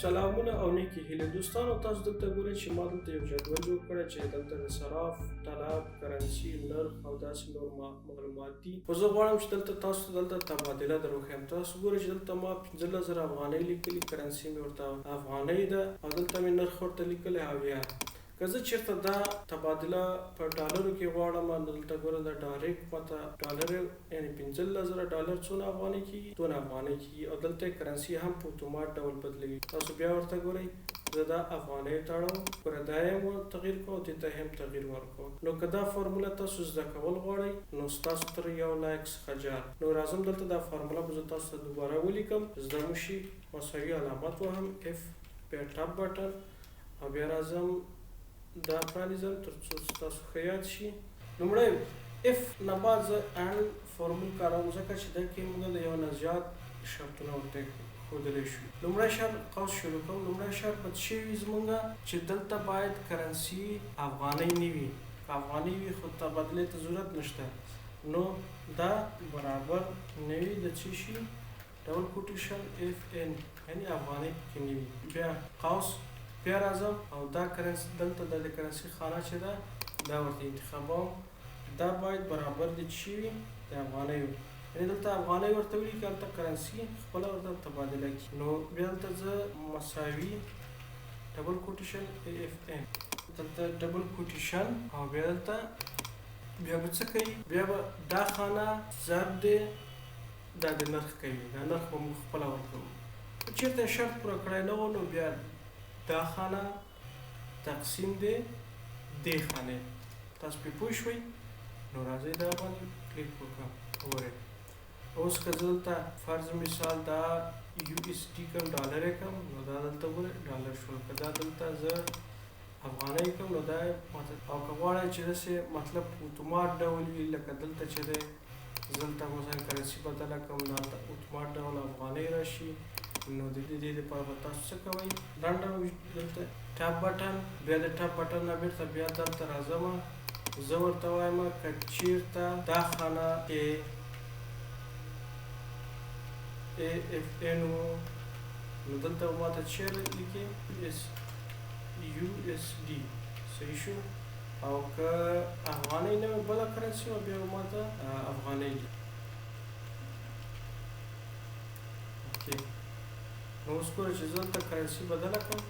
سلامونه او نیکې هیلې دوستانو، تاسو دلته ګورئ چې ما دلته یو جدول جوړ کړی چې دلته د صراف، طلب، کرنسي، نرخ او داسې نور معلومات دي. خو زه غواړم چې دلته تاسو دلته تبادله در وښیم. تاسو ګورئ چې دلته ما 15,000 افغانۍ لیکلي، کرنسي مې ورته افغانۍ ده او دلته مې نرخ ورته لیکلی اویا. که زه چېرته دا تبادله په ډالرو کې غواړم، دلته ګوره دا ډایرکټ ماته ډالر یعنې 15,000 ډالر څونه افغانۍ کېږي، دونه افغانۍ کېږي او دلته کرنسي هم په اتومات ډول بدلوي. تاسو بیا ورته ګورئ، زه دا افغانۍ تړم، ګوره دا یې هم تغییر کړو او دې ته هم تغییر ورکړو. نو که دا فارموله تاسو زده کول غواړئ نو ستاسو تر 1 لایک څخه جار. نو راځم دلته دا فارموله به زه تاسو ته دوباره ولیکم، زده مو شي. مساوي علامت وهم، اف بیا ټاپ بټن او بیا راځم دا پرانیزم تر څو ستاسو ښه یاد شي. لومړی اف نه بعد زه اند فارمول کاروم، ځکه چې دا کې موږ د یو نه زیات شرطونه ورته ښودلی شو. لومړی شرط قوس شروع کوم. لومړی شرط به څه وي زموږ چې دلته باید کرنسي افغانۍ نه وي. که افغانۍ وي خو تبادلې ته ضرورت نشته، نو دا برابر نه وي د څه شي ډبل کوټیشن اف ان، یعنې افغانۍ پکې نه وي. بیا قوس، بیا راځم او دا کرنسي دلته د کرنسي خانه چې ده دا ورته انتخابوم. دا باید برابر د څه وي د افغانیو، یعنې دلته افغانۍ ورته ولیکي، هلته کرنسي خپله ورته تبادله کړي. نو بیا دلته زه مساوي ډبل کوټیشن اف ان، دلته ډبل کوټیشن او بیا دلته بیا به څه کوي، بیا به دا خانه ضرب دی دا د نرخ کوي، دا نرخ به موږ خپله ورکوو. که چېرته شرط پوره کړی نه و نو بیا دا خانه تقسیم دی دې خانې. تاسو پرې پوه شوئ؟ نو راځئ دا باندې کلیک وکړم. وګورئ اوس که زه دلته فرض مثال دا یو اس ډي کوم ډالر یې کړم نو دا دلته ګورئ ډالر شول. که دا دلته زه افغانۍ کړم نو دا او که غواړئ چې داسې مطلب اتومات ډول وي لکه دلته چې دی زه دلته مثلا کرنسي بدله کړم نو هلته اتومات ډول افغانۍ راشي. نو د دې لپاره به تاسو څه کوئ، لنډه دلته ټاپ بټن، بیا د ټاپ بټن نه بېرته بیا دلته راځم، زه ورته وایم که چېرته دا خانه کې ای اف ان و نو دلته به ماته څه لیکي یو اس ډي، صحیح شو. او که افغانۍ نه وي بله کرنسي وه بیا به ماته افغانۍ لیکي. نو اوس ګوره چې زه دلته کرنسي بدله کړم،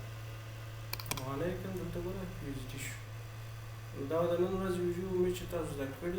افغانۍ کړم، دلته ګوره یو اس ډي شو. نو دا د نن ورځې ویډیو امید چې تاسو زده کړي